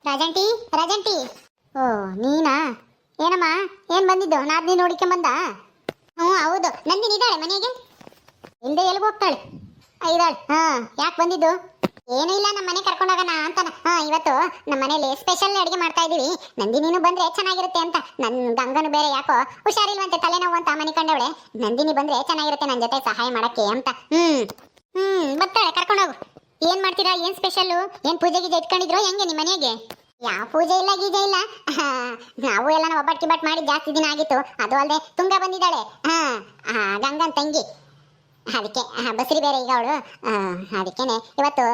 ರಾಜಂಟಿ ರಾಜಂಟಿ. ಓ ನೀನಾ? ಏನಮ್ಮ, ಏನ್ ಬಂದಿದ್ದು? ನಾದ್ನಿ ನೋಡಿಕೊಂಬಂದ? ಹ್ಞೂ ಹೌದು, ನಂದಿನಿ ಇದ್ದಾಳೆ ಮನೆಗೆ. ಇಲ್ಲದೆ ಎಲ್ಲಿಗೆ ಹೋಗ್ತಾಳೆ? ಇದ್ದಾಳೆ. ಯಾಕೆ ಬಂದಿದ್ದು? ಏನೂ ಇಲ್ಲ, ನಮ್ಮ ಮನೆ ಕರ್ಕೊಂಡೋಗೋಣ ಅಂತಾನ. ಇವತ್ತು ನಮ್ಮ ಮನೇಲಿ ಸ್ಪೆಷಲ್ ಅಡುಗೆ ಮಾಡ್ತಾ ಇದೀವಿ. ನಂದಿನಿನು ಬಂದ್ರೆ ಚೆನ್ನಾಗಿರುತ್ತೆ ಅಂತ. ನನ್ನ ಗಂಗನು ಬೇರೆ ಯಾಕೋ ಹುಷಾರಿಲ್ವಂತೆ, ತಲೆನೋವು ಅಂತ ಮನೆ ಕಂಡವಳೆ. ನಂದಿನಿ ಬಂದ್ರೆ ಚೆನ್ನಾಗಿರುತ್ತೆ ನನ್ನ ಜೊತೆ ಸಹಾಯ ಮಾಡಕ್ಕೆ ಅಂತ. ಬರ್ತಾಳೆ, ಕರ್ಕೊಂಡೋಗು. ಏನ್ ಮಾಡ್ತೀರಾ? ಏನ್ ಸ್ಪೆಷಲ್ಲು? ಏನ್ ಪೂಜೆ ಗೀಜೆ ಇಟ್ಕೊಂಡಿದ್ರು ಹೆಂಗೆ ನಿಮ್ಮ ಮನೆಗೆ? ಯಾವ ಪೂಜೆ ಇಲ್ಲ ಗೀಜೆ ಇಲ್ಲ. ನಾವು ಎಲ್ಲ ಒಬ್ಬಟ್ಟು ಕಿಬ್ಬಟ್ಟು ಮಾಡಿ ಜಾಸ್ತಿ ದಿನ ಆಗಿತ್ತು. ಅದು ಅಲ್ಲದೆ ತುಂಗ ಬಂದಿದ್ದಾಳೆ, ಗಂಗನ್ ತಂಗಿ. ಅದಕ್ಕೆ ಬಸ್ರಿ ಬೇರೆ ಈಗ ಅವಳು. ಅದಕ್ಕೇನೆ ಇವತ್ತು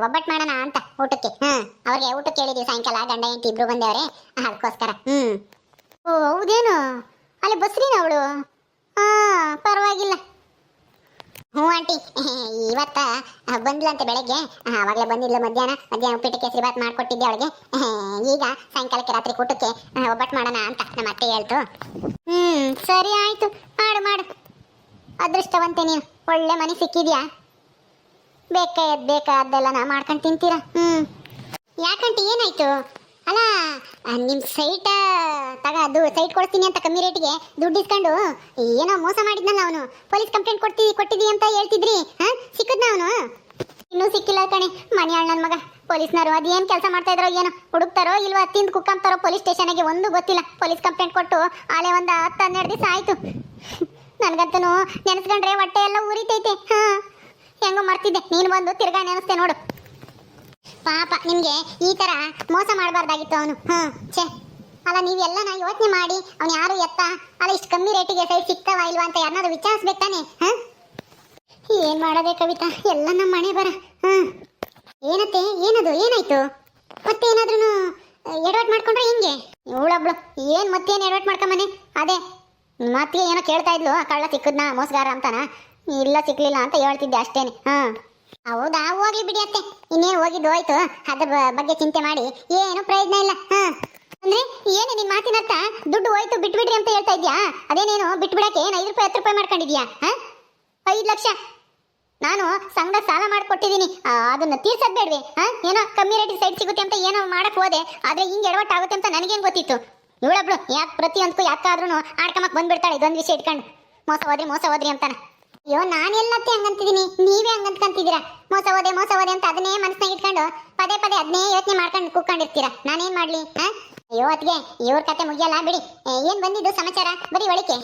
ಒಬ್ಬಟ್ಟು ಮಾಡೋಣ ಅಂತ ಊಟಕ್ಕೆ. ಅವ್ರಿಗೆ ಊಟಕ್ಕೆ ಹೇಳಿದ್ವಿ ಸಾಯಂಕಾಲ. ಗಂಡ ಹೆಂಡತಿ ಇಬ್ರು ಬಂದವ್ರೆ, ಅದಕ್ಕೋಸ್ಕರ. ಓ ಹೌದೇನು? ಅಲ್ಲಿ ಬಸ್ರಿನ ಅವಳು? ಪರವಾಗಿಲ್ಲ. ಹ್ಞೂ ಆಂಟಿ, ಇವತ್ತ ಬಂದ್ಲಂತೆ ಬೆಳಗ್ಗೆ. ಅವಾಗಲೇ ಬಂದಿದ್ಲು. ಮಧ್ಯಾಹ್ನ ಉಪ್ಪಿಟ್ಟು ಕೇಸರಿ ಬಾತ್ ಮಾಡ್ಕೊಟ್ಟಿದ್ದೆ ಅವಳಿಗೆ. ಈಗ ಸಾಯಂಕಾಲಕ್ಕೆ ರಾತ್ರಿ ಊಟಕ್ಕೆ ಒಬ್ಬಟ್ಟು ಮಾಡೋಣ ಅಂತ ನಮ್ಮ ಅತ್ತೆ ಹೇಳ್ತು. ಸರಿ ಆಯ್ತು, ಮಾಡು. ಅದೃಷ್ಟವಂತೆ ನೀನು, ಒಳ್ಳೆ ಮನೆ ಸಿಕ್ಕಿದ್ಯಾ. ಬೇಕಾದ್ದೆಲ್ಲ ಮಾಡ್ಕೊಂಡು ತಿಂತೀರಾ. ಯಾಕಂಟಿ ಏನಾಯ್ತು? ಅಲ್ಲ, ನಿಮ್ ಸೈಟ್ ಅದು ಸೈಟ್ ಕೊಡ್ತೀನಿ ಅಂತ ಕಮ್ಮಿ ರೇಟಿಗೆ ದುಡ್ಡು ಇಸ್ಕೊಂಡು ಏನೋ ಮೋಸ ಮಾಡಿದ್ನಲ್ಲ ಅವನು. ಪೊಲೀಸ್ ಕಂಪ್ಲೇಂಟ್ ಕೊಟ್ಟಿದ್ದಿ ಅಂತ ಹೇಳ್ತಿದ್ರಿ. ಸಿಕ್ಕದ್ನ ಅವನು? ಇನ್ನೂ ಸಿಕ್ಕಿಲ್ಲ ಕಣೆ. ಮನೆ ನನ್ನ ಮಗ. ಪೊಲೀಸ್ನವರು ಅದೇನು ಕೆಲಸ ಮಾಡ್ತಾ ಇದ್ರೋ ಏನೋ, ಹುಡುಕ್ತಾರೋ ಇಲ್ವಾ, ತಿಂದು ಕುಕ್ಕಂತಾರೋ ಪೊಲೀಸ್ ಸ್ಟೇಷನ್ಗೆ, ಒಂದು ಗೊತ್ತಿಲ್ಲ. ಪೊಲೀಸ್ ಕಂಪ್ಲೇಂಟ್ ಕೊಟ್ಟು ಆಲೆ ಒಂದು 10-12 ದಿವಸ ಆಯ್ತು. ನನ್ಗಂತೂ ನೆನೆಸ್ಕೊಂಡ್ರೆ ಹೊಟ್ಟೆ ಎಲ್ಲ ಉರಿತೈತೆ. ಹೆಂಗೋ ಮರ್ತಿದ್ದೆ, ನೀನು ಬಂದು ತಿರ್ಗಾ ನೆನೆಸ್ತೆ ನೋಡು. ಪಾಪ, ನಿಮ್ಗೆ ಈ ತರ ಮೋಸ ಮಾಡಬಾರ್ದಾಗಿತ್ತು ಅವನು. ಛೇ, ಅಲ್ಲ ನೀವೆಲ್ಲ ಯೋಚನೆ ಮಾಡಿ ಅವ್ನು ಯಾರು ಎತ್ತ ಅಲ್ಲ ಇಷ್ಟು ಕಮ್ಮಿ ರೇಟಿಗೆ ಸೈಟ್ ಸಿಗ್ತಾವ ಇಲ್ವಾ ಅಂತ ಯಾರನ್ನಾರು ವಿಚಾರಿಸ್ಬೇಕು ತಾನೆ. ಏನ್ ಮಾಡೋದೇ ಕವಿತಾ, ಎಲ್ಲ ನಮ್ಮ ಮನೆ ಬರ. ಏನತ್ತೆ, ಏನದು, ಏನಾಯ್ತು? ಮತ್ತೆ ಏನಾದ್ರೂ ಎಡವಟ್ ಮಾಡ್ಕೊಂಡ್ರೆ ಹೆಂಗೆ? ಇವಳೊಬ್ಳು ಏನ್ ಮತ್ತೇನು ಎಡವಟ್ ಮಾಡ್ಕೊಂಬನೆ? ಅದೇ ಮತ್ತೆ ಏನೋ ಕೇಳ್ತಾ ಇದ್ಲು, ಕಳ್ಳ ಸಿಕ್ಕದ್ನ ಮೋಸಗಾರ ಅಂತಾನ. ಇಲ್ಲ ಸಿಕ್ಲಿಲ್ಲ ಅಂತ ಹೇಳ್ತಿದ್ದೆ ಅಷ್ಟೇನೆ. ಹೌದಾ, ಹೋಗ್ಲಿ ಬಿಡಿ ಅತ್ತೆ, ಇನ್ನೇನು ಹೋಗಿದ್ದು ಹೋಯ್ತು. ಅದ್ರ ಬಗ್ಗೆ ಚಿಂತೆ ಮಾಡಿ ಏನು ಪ್ರಯೋಜನ ಇಲ್ಲ. ಅಂದ್ರೆ ಏನು ನಿನ್ ಮಾತಿನ ಅರ್ಥ? ದುಡ್ಡು ಹೋಯ್ತು ಬಿಟ್ಬಿಡ್ರಿ ಅಂತ ಹೇಳ್ತಾ ಇದ್ಯಾ? ಅದೇನೇನು ಬಿಟ್ಬಿಡಕ್ಕೆ 5 ರೂಪಾಯಿ 10 ರೂಪಾಯಿ ಮಾಡ್ಕೊಂಡಿದ್ಯಾ? 5 ಲಕ್ಷ ನಾನು ಸಂಘ ಸಾಲ ಮಾಡ್ಕೊಟ್ಟಿದ್ದೀನಿ, ಅದನ್ನ ತೀರ್ಸದ್ ಬೇಡ್ವೆ? ಏನೋ ಕಮ್ಮಿ ರೇಟಿಗೆ ಸೈಟ್ ಸಿಗುತ್ತೆ ಅಂತ ಏನೋ ಮಾಡಕ್ ಹೋದೆ, ಆದ್ರೆ ಹಿಂಗೆ ಎಡವಟ್ ಆಗುತ್ತೆ ಅಂತ ನನಗೇನು ಗೊತ್ತಿತ್ತು? ಇವಳೊಬ್ಳು ಯಾಕೆ ಪ್ರತಿಯೊಂದಕ್ಕೂ ಯಾಕಾದ್ರೂ ಆಡ್ಕಮಕ್ ಬಂದ್ಬಿಡ್ತಾಳೆ ಇದೊಂದು ವಿಷಯ ಇಟ್ಕೊಂಡು. ಮೋಸ ಹೋದ್ರಿ ಅಂತಾನ. ಅಯ್ಯೋ, ನಾನೆಲ್ಲತ್ತೆ ಹಂಗಂತಿದ್ದೀನಿ, ನೀವೇ ಹಂಗಂತ್ಕಂತಿದ್ದೀರಾ. ಮೋಸ ಹೋದೆ ಅಂತ ಅದನ್ನೇ ಮನಸ್ನಾಗ ಇಟ್ಕೊಂಡು ಪದೇ ಅದನ್ನೇ ಯೋಚನೆ ಮಾಡ್ಕೊಂಡು ಕೂತ್ಕೊಂಡಿರ್ತೀರಾ. ನಾನೇನ್ ಮಾಡ್ಲಿ? ಅಯ್ಯೋ ಅತ್ಗೆ, ಇವ್ರ ಕತೆ ಮುಗಿಯಲ್ಲ ಬಿಡಿ. ಏನ್ ಬಂದಿದ್ದು ಸಮಾಚಾರ? ಬರೀ ಒಳಿಕೆ.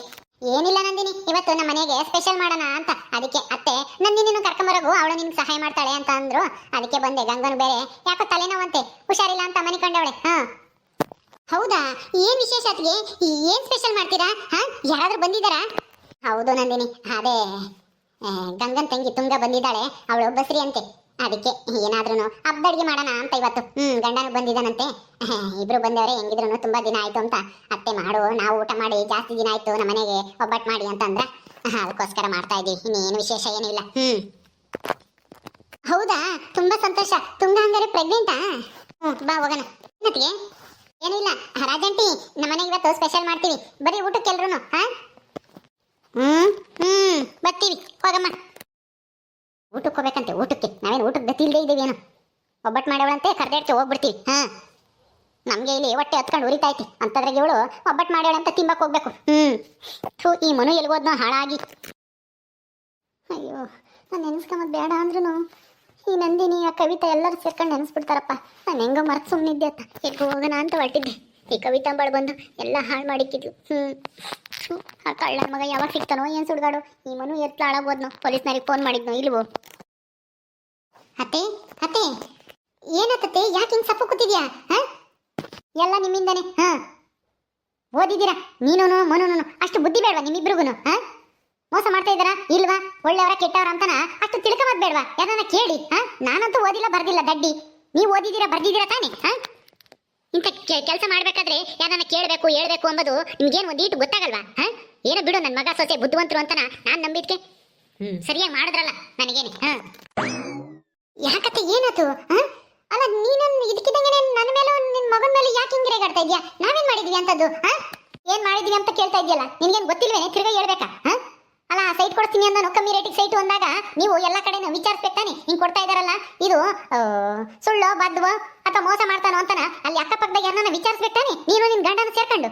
ಏನಿಲ್ಲ ನಂದಿನಿ, ಇವತ್ತು ನಮ್ಮ ಮನೆಗೆ ಸ್ಪೆಷಲ್ ಮಾಡೋಣ ಅಂತ. ಅದಕ್ಕೆ ಅತ್ತೆ ನಂದಿನಿನು ಕರ್ಕೊಂಬರೋಗು, ಅವಳು ನಿಮ್ಗೆ ಸಹಾಯ ಮಾಡ್ತಾಳೆ ಅಂತ ಅಂದ್ರು. ಅದಕ್ಕೆ ಬಂದೆ. ಗಂಗನು ಬೇರೆ ಯಾಕೋ ತಲೆನೋವಂತೆ, ಹುಷಾರಿಲ್ಲ ಅಂತ ಮನೆ ಕಂಡವಳೆ. ಹೌದಾ, ಏನ್ ವಿಶೇಷ ಅತ್ಗೆ? ಏನ್ ಸ್ಪೆಷಲ್ ಮಾಡ್ತೀರಾ? ಯಾರಾದ್ರೂ ಬಂದಿದ್ದಾರಾ? ಹೌದು ನಂದಿನಿ, ಅದೇ ಗಂಗನ್ ತಂಗಿ ತುಂಗ ಬಂದಿದ್ದಾಳೆ, ಅವಳು ಬಸ್ರಿ ಅಂತೆ. ಅದಕ್ಕೆ ಏನಾದ್ರೂ ಹಬ್ಬದ ಅಡ್ಗೆ ಮಾಡೋಣ ಅಂತ ಇವತ್ತು. ಗಂಡನು ಬಂದಿದ್ದಾನಂತೆ, ಇಬ್ರು ಬಂದವರೆ. ಹೆಂಗಿದ್ರು ತುಂಬಾ ದಿನ ಆಯ್ತು ಅಂತ ಅತ್ತೆ ಮಾಡು, ನಾವು ಊಟ ಮಾಡಿ ಜಾಸ್ತಿ ದಿನ ಆಯ್ತು, ನಮ್ಮ ಮನೆಗೆ ಒಬ್ಬಟ್ಟು ಮಾಡಿ ಅಂತ ಅಂದ್ರ. ಅದಕ್ಕೋಸ್ಕರ ಮಾಡ್ತಾ ಇದ್ದೀವಿ, ಇನ್ನೇನು ವಿಶೇಷ ಏನೂ ಇಲ್ಲ. ಹೌದಾ, ತುಂಬಾ ಸಂತೋಷ. ತುಂಗ ಹಂಗಾರೆ ಪ್ರೆಗ್ನೆಂಟಾ? ಬಾ ಹೋಗೋಣ. ಏನತ್ತಿಗೆ? ಏನೂ ಇಲ್ಲ ರಾಜಂಟಿ, ನಮ್ಮ ಮನೆಗೆ ಇವತ್ತು ಸ್ಪೆಷಲ್ ಮಾಡ್ತೀವಿ, ಬರೀ ಊಟಕ್ಕೆ ಎಲ್ರು. ಬರ್ತೀವಿ, ಹೋಗಮ್ಮ. ಊಟಕ್ಕೆ ಹೋಗ್ಬೇಕಂತೆ. ಊಟಕ್ಕೆ ನಾವೇನು ಊಟಕ್ಕೆ ಗತಿಲ್ದೇ ಇದ್ದೀವಿ ಏನು? ಒಬ್ಬಟ್ಟು ಮಾಡ್ಯವಳಂತೆ, ಕರ್ದೇಡ್ಕೆ ಹೋಗ್ಬಿಡ್ತೀವಿ. ನಮ್ಗೆ ಇಲ್ಲಿ ಹೊಟ್ಟೆ ಹತ್ಕೊಂಡು ಉರಿತೈತಿ, ಅಂತದ್ರಾಗ ಇವಳು ಒಬ್ಬಟ್ಟು ಮಾಡ್ಯವಳಂತ ತಿಂಬಕ್ಕೆ ಹೋಗ್ಬೇಕು. ಈ ಮನು ಎಲ್ಗೋದ್ನೋ ಹಾಳಾಗಿ. ಅಯ್ಯೋ, ನಾನು ನೆನೆಸ್ಕೊಂಬದ್ ಬೇಡ ಅಂದ್ರೂ ಈ ನಂದಿನಿ, ಆ ಕವಿತಾ ಎಲ್ಲರೂ ಸೇರ್ಕೊಂಡು ನೆನೆಸ್ಬಿಡ್ತಾರಪ್ಪ. ನಾನು ಹೆಂಗೋ ಮರ್ತು ಸುಮ್ಮನಿದ್ದೆ ಅಂತ ಎಲ್ಗೂ ಹೋಗೋಣ ಅಂತ ಹೊರಟಿದ್ದೆ. ಈ ಕವಿತಾಂಬಾಳು ಬಂದು ಎಲ್ಲ ಹಾಳು ಮಾಡಿಕ್ಕಿದ್ಲು. ಆ ಕಳ್ಳನ ಮಗ ಯಾವಾಗ ಸಿಗ್ತಾನೋ ಏನು ಸುಡ್ಗಾಡು. ಈ ಮನು ಎತ್ಲ ಹಾಳಾಗೋದ್ನು. ಪೊಲೀಸ್ನವ್ರಿಗೆ ಫೋನ್ ಮಾಡಿದ್ನು, ಇಲ್ವೋ? ಅತ್ತೆ ಏನತ್ತೆ, ಯಾಕೆ ಹಿಂಗೆ ಸಪ್ಪು ಕೂತಿದ್ಯಾ? ಎಲ್ಲ ನಿಮ್ಮಿಂದಾನೆ. ಓದಿದ್ದೀರಾ ನೀನು ಮನುನು, ಅಷ್ಟು ಬುದ್ಧಿ ಬೇಡವಾ ನಿಮ್ಮಿಬ್ರಿಗೂ? ಮೋಸ ಮಾಡ್ತಾ ಇದ್ದಾರಾ ಇಲ್ವಾ, ಒಳ್ಳೆಯವರ ಕೆಟ್ಟವರ ಅಂತಾನ ಅಷ್ಟು ತಿಳ್ಕೊಂಬದ್ ಬೇಡವಾ? ಯಾರನ್ನ ಕೇಳಿ. ನಾನಂತೂ ಓದಿಲ್ಲ ಬರ್ದಿಲ್ಲ ದಡ್ಡಿ. ನೀವು ಓದಿದ್ದೀರಾ ಬರ್ದಿದ್ದೀರಾ ತಾನೆ? ಇಂಥ ಕೆಲಸ ಮಾಡ್ಬೇಕಾದ್ರೆ ಯಾರನ್ನ ಕೇಳಬೇಕು ಹೇಳ್ಬೇಕು ಅಂಬೋದು ನಿಮ್ಗೇನು ಒಂದೀಟು ಗೊತ್ತಾಗಲ್ವಾ? ಏನೋ ಬಿಡು, ನನ್ನ ಮಗ ಸೊಸೆ ಬುದ್ಧಿವಂತರು ಅಂತನ ನಾನು ನಂಬಿದ್ಕೆ. ಸರಿಯಾಗಿ ಮಾಡಿದ್ರಲ್ಲ ನನಗೇನೆ. ಯಾಕತ್ತೆ, ಏನಾಯ್ತು? ಅಲ್ಲ, ನೀನು ಇದಕ್ಕಿದ್ದಂಗೆ ನನ್ನ ಮೇಲೆ ನಿನ್ನ ಮಗನ ಮೇಲೆ ಯಾಕೆ ಹಿಂಗೆ ರೇಗಾಡ್ತಾ ಇದೆಯಾ? ನಾವೇನ್ ಮಾಡಿದ್ವಿ ಅಂತದ್ದು? ಏನ್ ಮಾಡಿದ್ವಿ ಅಂತ ಕೇಳ್ತಾ ಇದೆಯಲ್ಲ, ನಿನ್ಗೇನು ಗೊತ್ತಿಲ್ವೇನೆ? ತಿರ್ಗಾ ಹೇಳ್ಬೇಕಾ? ಅಲ್ಲ, ಸೈಟ್ ಕೊಡ್ತೀನಿ ಅಂದನು ಕಮ್ಮಿ ರೇಟಿಗೆ ಸೈಟ್ ಅಂದಾಗ ನೀವು ಎಲ್ಲ ಕಡೆನೂ ವಿಚಾರಿಸ್ಬೇಕು ತಾನೆ. ಹಿಂಗೆ ಕೊಡ್ತಾ ಇದಾರಲ್ಲ ಇದು ಸುಳ್ಳು ಬದ್ವೋ ಅಥವಾ ಮೋಸ ಮಾಡ್ತಾನೋ ಅಂತಾನ ಅಲ್ಲಿ ಅಕ್ಕಪಕ್ಕದಾಗ ಯಾರನ್ನ ವಿಚಾರಿಸ್ಬೇಕು ತಾನೆ, ನೀನು ನಿನ್ ಗಂಡನ ಸೇರ್ಕೊಂಡು.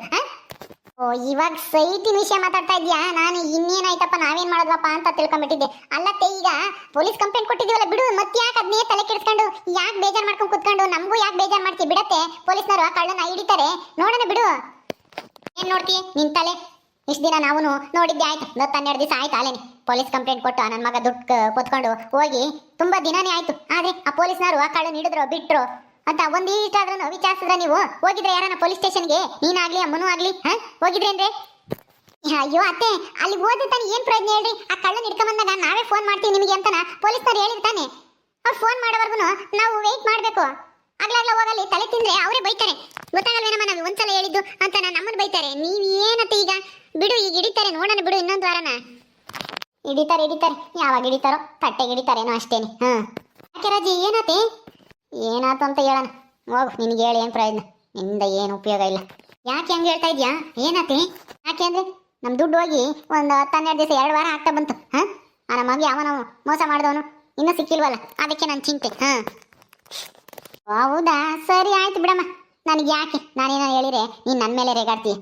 ಓ ಇವಾಗ ಸೈಟಿನ ವಿಷಯ ಮಾತಾಡ್ತಾ ಇದ್ಯಾ? ನಾನು ಇನ್ನೇನಾಯ್ತಪ್ಪ ನಾವೇನ್ ಮಾಡೋದ್ವಪ್ಪ ಅಂತ ತಿಳ್ಕೊಂಡ್ಬಿಟ್ಟಿದ್ದೆ. ಅಲ್ಲತ್ತೆ ಈಗ ಪೊಲೀಸ್ ಕಂಪ್ಲೇಂಟ್ ಕೊಟ್ಟಿದ್ದೀವಲ್ಲ ಬಿಡು, ಮತ್ತೆ ಯಾಕೆ ಅದನ್ನೇ ತಲೆ ಕೆಡಿಸ್ಕೊಂಡು ಯಾಕೆ ಬೇಜಾರ್ ಮಾಡ್ಕೊಂಡು ಕುತ್ಕೊಂಡು ನಮಗೂ ಯಾಕೆ ಬೇಜಾರ್ ಮಾಡ್ತಿ? ಬಿಡತ್ತೆ, ಪೊಲೀಸ್ನವರು ಆ ಕಳ್ಳನ ಹಿಡಿತಾರೆ, ನೋಡೋಣ ಬಿಡು. ಏನ್ ನೋಡ್ತೀಯ ನಿನ್ ತಲೆ? ಇಷ್ಟು ದಿನ ನಾವು ನೋಡಿದ್ದೆ ಆಯ್ತು, 12 ದಿವಸ ಆಯ್ತು ಅಲ್ಲೇನೆ ಪೊಲೀಸ್ ಕಂಪ್ಲೇಂಟ್ ಕೊಟ್ಟು ನನ್ನ ಮಗ ದುಡ್ಡು ಕೊತ್ಕೊಂಡು ಹೋಗಿ ತುಂಬಾ ದಿನಾನೇ ಆಯ್ತು. ಆದ್ರೆ ಆ ಪೊಲೀಸ್ನವರು ಆ ಕಳ್ಳನ ಹಿಡಿದ್ರು ಬಿಟ್ರು ಅಂತ ಒಂದೀಟಾದ್ರೂ ವಿಚಾರಿಸಿದ್ರೆ ನೀವು ಹೋಗಿದ್ರೆ ಯಾರನ್ನ ಪೊಲೀಸ್ ಸ್ಟೇಷನ್ಗೆ? ನೀನಾಗ್ಲಿ ಅಮ್ಮನೂ ಆಗ್ಲಿ ಹೋಗಿದ್ರೇನ್ರಿ? ಅಯ್ಯೋ ಅತ್ತೆ, ಅಲ್ಲಿ ಹೋದ್ರೆ ತಾನೆ ಏನ್ ಪ್ರಯೋಜನ ಹೇಳ್ರಿ? ಆ ಕಳ್ಳನ ಹಿಡ್ಕೊಂಬಂದಾಗ ನಾವೇ ಫೋನ್ ಮಾಡ್ತೀವಿ ನಿಮಗೆ ಅಂತಾನ ಪೊಲೀಸ್ನವ್ರು ಹೇಳಿರ್ತಾನೆ. ಅವ್ರು ಫೋನ್ ಮಾಡೋವರೆಗೂ ನಾವು ವೆಯ್ಟ್ ಮಾಡ್ಬೇಕು. ಆಗ್ಲಾಗ್ಲ ಹೋಗಲ್ಲಿ ತಲೆ ತಿಂದ್ರೆ ಅವರೇ ಬೈತಾರೆ. ಗೊತ್ತಾಗಲ್ವೇನಮ್ಮ ನಾವು ಒಂದ್ಸಲ ಹೇಳಿದ್ದು ಅಂತ ನಮ್ಮನ್ನು ಬೈತಾರೆ. ನೀವ್ ಏನತ್ತೆ ಈಗ ಬಿಡು, ಈಗ ಹಿಡಿತಾರೆ ನೋಡೋಣ ಬಿಡು, ಇನ್ನೊಂದು ವಾರನ ಹಿಡಿತಾರೆ. ಯಾವಾಗ ಹಿಡಿತಾರೋ ತಟ್ಟೆಗೆ ಹಿಡಿತಾರೇನೋ ಅಷ್ಟೇನೆ. ಯಾಕೆ ರಾಜಿ ಏನಾತೆ? ಏನಾಯ್ತು ಅಂತ ಹೇಳೋಣ ಹೋಗು, ನಿನಗೆ ಹೇಳಿ ಏನು ಪ್ರಯೋಜನ? ನಿಂದ ಏನು ಉಪಯೋಗ ಇಲ್ಲ. ಯಾಕೆ ಹಂಗೆ ಹೇಳ್ತಾ ಇದ್ಯಾ? ಏನಾತೆ? ಯಾಕೆ ಅಂದ್ರೆ ನಮ್ಮ ದುಡ್ಡು ಹೋಗಿ ಒಂದು 12 ದಿವಸ 2 ವಾರ ಆಗ್ತಾ ಬಂತು. ಆ ನಮಗೆ ಅವನು ಮೋಸ ಮಾಡಿದವನು ಇನ್ನೂ ಸಿಕ್ಕಿಲ್ವಲ್ಲ, ಅದಕ್ಕೆ ನನ್ನ ಚಿಂತೆ. ಹೌದಾ, ಸರಿ ಆಯ್ತು ಬಿಡಮ್ಮ. ನನಗೆ ಯಾಕೆ, ನಾನೇನೋ ಹೇಳಿರೆ ನೀನು ನನ್ನ ಮೇಲೆ ರೇಗಾಡ್ತೀಯ.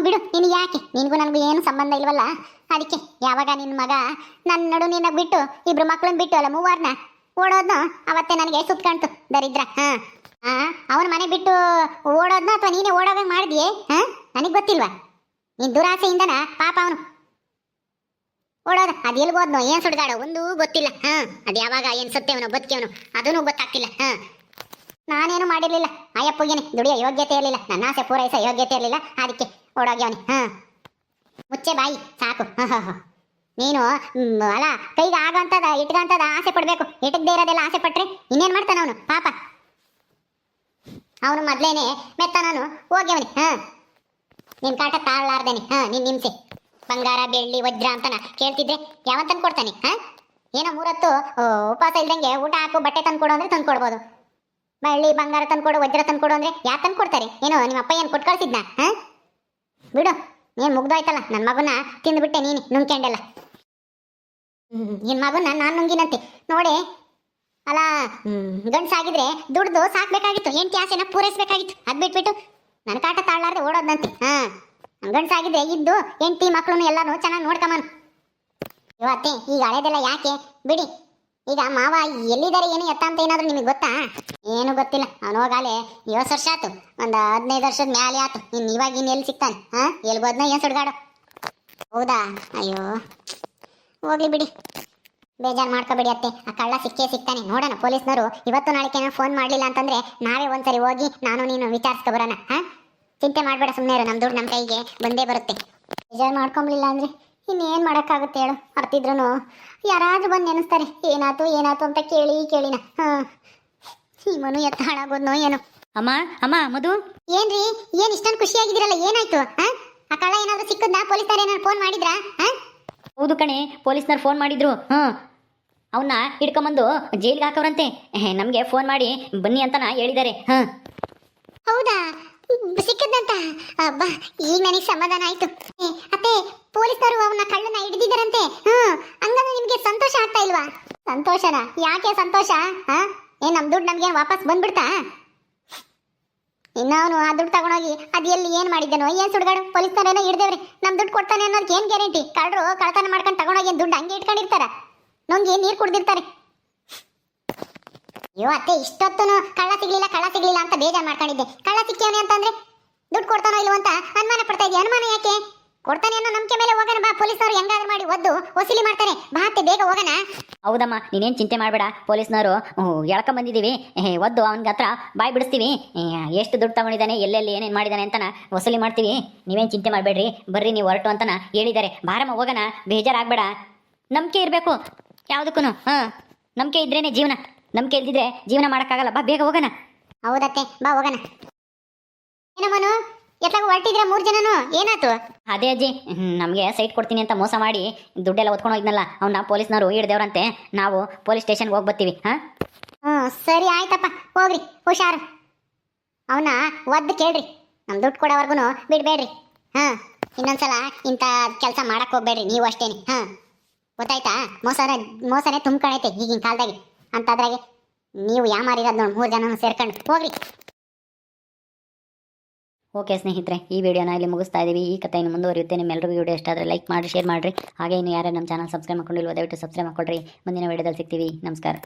ಬಿಡು, ನಿನಗೆ ಯಾಕೆ? ನಿನಗೂ ನನಗೂ ಏನು ಸಂಬಂಧ ಇಲ್ವಲ್ಲ, ಅದಕ್ಕೆ ಯಾವಾಗ ನಿನ್ನ ಮಗ ನನ್ನ ನಡು ನಿನಗೆ ಬಿಟ್ಟು ಇಬ್ರು ಮಕ್ಕಳನ್ನ ಬಿಟ್ಟು ಅಲ್ಲ ಮೂವಾರನ ಓಡೋದ್ನು ಅವತ್ತೇ ನನಗೆ ಸುತ್ಕಂತು ದರಿದ್ರ. ಅವನ ಮನೆ ಬಿಟ್ಟು ಓಡೋದ್ನು ಅಥವಾ ನೀನೇ ಓಡೋದಂಗೆ ಮಾಡಿದ್ಯೆ? ನನಗೆ ಗೊತ್ತಿಲ್ವಾ? ನೀನು ದುರಾಸೆಯಿಂದನ ಪಾಪ ಅವನು ಓಡೋದ. ಅದು ಎಲ್ಗೋದ್ನೋ ಏನು ಸುಡ್ದಾಡೋ ಒಂದೂ ಗೊತ್ತಿಲ್ಲ. ಅದು ಯಾವಾಗ ಏನು ಸತ್ತೇವನೋ ಬದುಕೇವನೋ ಅದೂ ಗೊತ್ತಾಗ್ತಿಲ್ಲ. ನಾನೇನು ಮಾಡಿರಲಿಲ್ಲ, ಅಯ್ಯಪ್ಪಗೇನೆ ದುಡಿಯೋ ಯೋಗ್ಯತೆ ಇರಲಿಲ್ಲ, ನನ್ನ ಆಸೆ ಪೂರೈಸೋ ಯೋಗ್ಯತೆ ಇರಲಿಲ್ಲ, ಅದಕ್ಕೆ ಓಡೋಗ್ಯವನಿ. ಮುಚ್ಚೆ ಬಾಯಿ ಸಾಕು. ನೀನು ಅಲ್ಲ ಕೈಗೆ ಆಗಂತದ ಇಟ್ಕಂತದ ಆಸೆ ಪಡ್ಬೇಕು, ಇಟಕ್ದೇ ಇರೋದೆಲ್ಲ ಆಸೆ ಪಟ್ರೆ ಇನ್ನೇನು ಮಾಡ್ತಾನ ಅವನು ಪಾಪ. ಅವನು ಮೊದ್ಲೇನೆ ಮೆತ್ತ, ನಾನು ಹೋಗ್ಯವನಿ. ನಿನ್ ಕಾಟ ತಾಳಲಾರ್ದೇನೆ ನಿನ್ ಹಿಂಸೆ. ಬಂಗಾರ ಬೆಳ್ಳಿ ವಜ್ರ ಅಂತನ ಕೇಳ್ತಿದ್ರೆ ಯಾವಂತ ಕೊಡ್ತಾನೆ? ಏನೋ 3 ಹೊತ್ತು ಉಪವಾಸ ಇಲ್ದಂಗೆ ಊಟ ಹಾಕು ಬಟ್ಟೆ ತಂದ್ಕೊಡು ಅಂದ್ರೆ ತಂದ್ಕೊಡ್ಬೋದು. ಬೆಳ್ಳಿ ಬಂಗಾರ ತಂದ್ಕೊಡು ವಜ್ರ ತಂದ್ಕೊಡು ಅಂದ್ರೆ ಯಾಕೆ ತಂದ್ಕೊಡ್ತಾರೆ? ಏನೋ ನಿಮ್ಮ ಅಪ್ಪ ಏನು ಕೊಟ್ಟು ಕಳ್ಸಿದ್ನ? ಬಿಡು, ನೀನು ಮುಗ್ದೋಯ್ತಲ್ಲ, ನನ್ನ ಮಗನ ತಿಂದ್ಬಿಟ್ಟೆ ನೀನು ನುಂಗ್ಕೊಂಡೆಲ್ಲ. ನಿನ್ನ ಮಗನ ನಾನು ನುಂಗಿನಂತೆ ನೋಡಿ. ಅಲ್ಲ ಗಂಡ್ಸಾಗಿದ್ರೆ ದುಡ್ದು ಸಾಕ್ಬೇಕಾಗಿತ್ತು, ಹೆಂಡತಿ ಆಸೆನ ಪೂರೈಸ್ಬೇಕಾಗಿತ್ತು. ಅದ್ ಬಿಟ್ಬಿಟ್ಟು ನನ್ನ ಕಾಟ ತಾಳಲಾರ್ದೆ ಓಡೋದಂತೆ. ಗಂಡ್ಸಾಗಿದ್ರೆ ಇದ್ದು ಹೆಂಡತಿ ಮಕ್ಕಳು ಎಲ್ಲಾನು ಚೆನ್ನಾಗಿ ನೋಡ್ಕಮ್ಮನು. ಇವತ್ತೆ ಈಗ ಹಳೇದೆಲ್ಲ ಯಾಕೆ ಬಿಡಿ. ಈಗ ಮಾವ ಎಲ್ಲಿದ್ದಾರೆ ಏನು ಎತ್ತ ಅಂತ ಏನಾದ್ರು ನಿಮಗೆ ಗೊತ್ತಾ? ಏನು ಗೊತ್ತಿಲ್ಲ. ಅವನು ಹೋಗಾಲೆ 7 ವರ್ಷ ಆಯ್ತು, ಒಂದು 15 ವರ್ಷದ ಮ್ಯಾಲೆ ಆಯ್ತು. ಇವಾಗ ಇನ್ನು ಎಲ್ಲಿ ಸಿಗ್ತಾನೆ? ಎಲ್ಗೋದ್ನ ಏನು ಸುಡ್ಗಾಡು? ಹೌದಾ? ಅಯ್ಯೋ ಹೋಗ್ಲಿ ಬಿಡಿ, ಬೇಜಾರು ಮಾಡ್ಕೋಬೇಡಿ ಅತ್ತೆ. ಆ ಕಳ್ಳ ಸಿಕ್ಕೇ ಸಿಗ್ತಾನೆ ನೋಡೋಣ. ಪೊಲೀಸ್ನವರು ಇವತ್ತು ನಾಳೆಗೆ ಫೋನ್ ಮಾಡಲಿಲ್ಲ ಅಂತಂದ್ರೆ ನಾವೇ ಒಂದ್ಸರಿ ಹೋಗಿ ನಾನು ನೀನು ವಿಚಾರಿಸ್ಕೊಬರೋಣ. ಚಿಂತೆ ಮಾಡಬೇಡ, ಸುಮ್ಮನೆ ಇರು, ನಮ್ಮ ದುಡ್ಡು ನಮ್ಮ ಕೈಗೆ ಬಂದೇ ಬರುತ್ತೆ. ಬೇಜಾರು ಮಾಡ್ಕೊಂಬ್ಲಿಲ್ಲ ಅಂದ್ರೆ ಇನ್ನೇನು ಮಾಡೋಕ್ಕಾಗುತ್ತೆ ಹೇಳು? ಅರ್ತಿದ್ರು ಯಾರಾದ್ರೂ ಬಂದು ನೆನೆಸ್ತಾರೆ ಏನಾಯ್ತು ಅಂತ ಕೇಳಿನ. ಈ ಮನು ಎತ್ತ ಹಾಳಾಗೋದ್ನೋ ಏನೋ. ಅಮ್ಮ ಮಧು, ಏನ್ರಿ ಏನು ಇಷ್ಟೊಂದು ಖುಷಿಯಾಗಿದ್ದೀರಲ್ಲ? ಏನಾಯ್ತು? ಆ ಕಳ್ಳ ಏನಾದ್ರು ಸಿಕ್ಕದ್ನಾ? ಪೊಲೀಸರು ಏನಾದ್ರು ಫೋನ್ ಮಾಡಿದ್ರಾ? ಹೌದು ಕಣೆ, ಪೊಲೀಸ್ನವ್ರು ಫೋನ್ ಮಾಡಿದ್ರು. ಅವನ್ನ ಹಿಡ್ಕೊಂಬಂದು ಜೈಲಿಗೆ ಹಾಕವ್ರಂತೆ. ನಮಗೆ ಫೋನ್ ಮಾಡಿ ಬನ್ನಿ ಅಂತ ಹೇಳಿದ್ದಾರೆ. ಹೌದಾ? ಸಿಕ್ಕದಂತ? ಅಬ್ಬಾ, ಈಗ ನನಗೆ ಸಮಾಧಾನ ಆಯ್ತು. ಅತ್ತೆ, ಪೊಲೀಸರು ಅವನ್ನ ಕಳ್ಳನ ಹಿಡಿದಿದ್ದಾರಂತೆ. ಹಂಗಂದ್ರೆ ನಿಮ್ಗೆ ಸಂತೋಷ ಆಗ್ತಾ ಇಲ್ವಾ? ಸಂತೋಷನಾ? ಯಾಕೆ ಸಂತೋಷ? ಏನ್ ನಮ್ ದುಡ್ಡು ನಮ್ಗೆ ವಾಪಸ್ ಬಂದ್ಬಿಡ್ತಾ? ಇನ್ನ ಅವನು ಆ ದುಡ್ಡು ತಗೊಂಡೋಗಿ ಅದು ಎಲ್ಲಿ ಏನ್ ಮಾಡಿದ್ದಾನೋ ಏನ್ ಸುಡ್ಗಾಡು? ಪೊಲೀಸ್ನವರೇನೋ ಹಿಡ್ದೇವ್ರಿ, ನಮ್ ದುಡ್ಡು ಕೊಡ್ತಾನೆ ಅನ್ನೋದಕ್ಕೆ ಏನ್ ಗ್ಯಾರಂಟಿ? ಕಳ್ಳರು ಕಳ್ತನ ಮಾಡ್ಕೊಂಡು ತಗೊಂಡೋಗಿ ದುಡ್ಡು ಹಂಗೆ ಇಟ್ಕೊಂಡಿರ್ತಾರ, ನೊಂಗಿ ನೀರು ಕುಡ್ದಿರ್ತಾರೆ. ಅಯ್ಯೋ ಅತ್ತೆ, ಇಷ್ಟೊತ್ತು ಕಳ್ಳ ಸಿಗ್ಲಿಲ್ಲ ಅಂತ ಬೇಜಾರು ಮಾಡ್ಕೊಂಡಿದ್ದೆ. ಕಳ್ಳ ಸಿಕ್ಕಿಯವನೇ ಅಂತಂದ್ರೆ ದುಡ್ಡು ಕೊಡ್ತಾನೋ ಇಲ್ವೋ ಅಂತ ಅನುಮಾನ ಪಡ್ತಾ ಇದ್ದೆ. ಅನುಮಾನ ಯಾಕೆ? ಕೊಡ್ತಾನೆ ಅನ್ನೋ ನಂಬಿಕೆ ಮೇಲೆ ಹೋಗೋಣ ಬಾ. ಪೊಲೀಸ್ನವರು ಹೆಂಗಾದ್ರೂ ಮಾಡಿ ಒದ್ದು ವಸೂಲಿ ಮಾಡ್ತಾರೆ. ಬಾ ಅತ್ತೆ, ಬೇಗ ಹೋಗೋಣ. ಹೌದಮ್ಮ, ನೀನೇನು ಚಿಂತೆ ಮಾಡಬೇಡ. ಪೊಲೀಸ್ನವರು ಎಳ್ಕೊಂಬಂದಿದ್ದೀವಿ, ಒದ್ದು ಅವನಿಗೆ ಹತ್ರ ಬಾಯಿ ಬಿಡಿಸ್ತೀವಿ. ಎಷ್ಟು ದುಡ್ಡು ತಗೊಂಡಿದ್ದಾನೆ, ಎಲ್ಲೆಲ್ಲಿ ಏನೇನು ಮಾಡಿದ್ದಾನೆ ಅಂತನ ವಸೂಲಿ ಮಾಡ್ತೀವಿ. ನೀವೇನು ಚಿಂತೆ ಮಾಡಬೇಡ್ರಿ, ಬರ್ರಿ ನೀವು ಹೊರಟು ಅಂತನ ಹೇಳಿದ್ದಾರೆ. ಬಾರಮ್ಮ ಹೋಗೋಣ, ಬೇಜಾರಾಗಬೇಡ. ನಂಬಿಕೆ ಇರಬೇಕು ಯಾವುದಕ್ಕೂ. ನಂಬಿಕೆ ಇದ್ರೇನೆ ಜೀವನ, ನಂಬಿಕೆ ಇಲ್ದಿದ್ರೆ ಜೀವನ ಮಾಡೋಕ್ಕಾಗಲ್ಲ. ಬಾ ಬೇಗ ಹೋಗೋಣ. ಹೌದತ್ತೆ, ಬಾ ಹೋಗೋಣ. ಏನಮ್ಮನು ಎತ್ತಾಗ ಹೊರಟಿದ್ರೆ 3 ಜನನು? ಏನಾಯ್ತು? ಅದೇ ಅಜ್ಜಿ, ನಮಗೆ ಸೈಟ್ ಕೊಡ್ತೀನಿ ಅಂತ ಮೋಸ ಮಾಡಿ ದುಡ್ಡೆಲ್ಲ ಹೊತ್ಕೊಂಡು ಹೋಗಿದ್ನಲ್ಲ, ಅವನ್ನ ಪೊಲೀಸ್ನವರು ಹಿಡ್ದೇವ್ರಂತೆ. ನಾವು ಪೊಲೀಸ್ ಸ್ಟೇಷನ್ಗೆ ಹೋಗಿ ಬರ್ತೀವಿ. ಸರಿ ಆಯ್ತಪ್ಪ, ಹೋಗ್ರಿ, ಹುಷಾರು. ಅವನ್ನ ಒದ್ದು ಕೇಳ್ರಿ, ನಮ್ಮ ದುಡ್ಡು ಕೊಡೋವರ್ಗು ಬಿಡ್ಬೇಡ್ರಿ. ಇನ್ನೊಂದ್ಸಲ ಇಂಥ ಕೆಲಸ ಮಾಡಕ್ ಹೋಗ್ಬೇಡ್ರಿ ನೀವು ಅಷ್ಟೇನೆ. ಗೊತ್ತಾಯ್ತಾ? ಮೋಸನೇ ತುಂಬ್ಕೊಂಡೈತೆ ಈಗಿನ ಕಾಲದಾಗೆ. ಅಂತದ್ರಾಗೆ ನೀವು ಯಾಮಾರಿರೋದು ನೋಡಿ 3 ಜನ ಸೇರ್ಕೊಂಡು ಹೋಗ್ರಿ. ಓಕೆ ಸ್ನೇಹಿತರೆ, ಈ ವಿಡಿಯೋನ ಇಲ್ಲಿ ಮುಗಿಸ್ತಾ ಇದ್ದೀವಿ. ಈ ಕಥೆಯನ್ನು ಮುಂದುವರಿಯುತ್ತೆ. ನಿಮ್ಮೆಲ್ಲರಿಗೂ ವಿಡಿಯೋ ಇಷ್ಟ ಆದರೆ ಲೈಕ್ ಮಾಡಿ, ಶೇರ್ ಮಾಡಿರಿ. ಹಾಗೆ ಇನ್ನು ಯಾರು ನಮ್ಮ ಚಾನಲ್ ಸಬ್ಸ್ಕ್ರೈಬ್ ಮಾಡ್ಕೊಂಡಿಲ್ವೋ ದಯವಿಟ್ಟು ಸಬ್ಸ್ಕ್ರೈಬ್ ಮಾಡ್ಕೊಳ್ರಿ. ಮುಂದಿನ ವಿಡಿಯೋದಲ್ಲಿ ಸಿಗ್ತೀವಿ. ನಮಸ್ಕಾರ.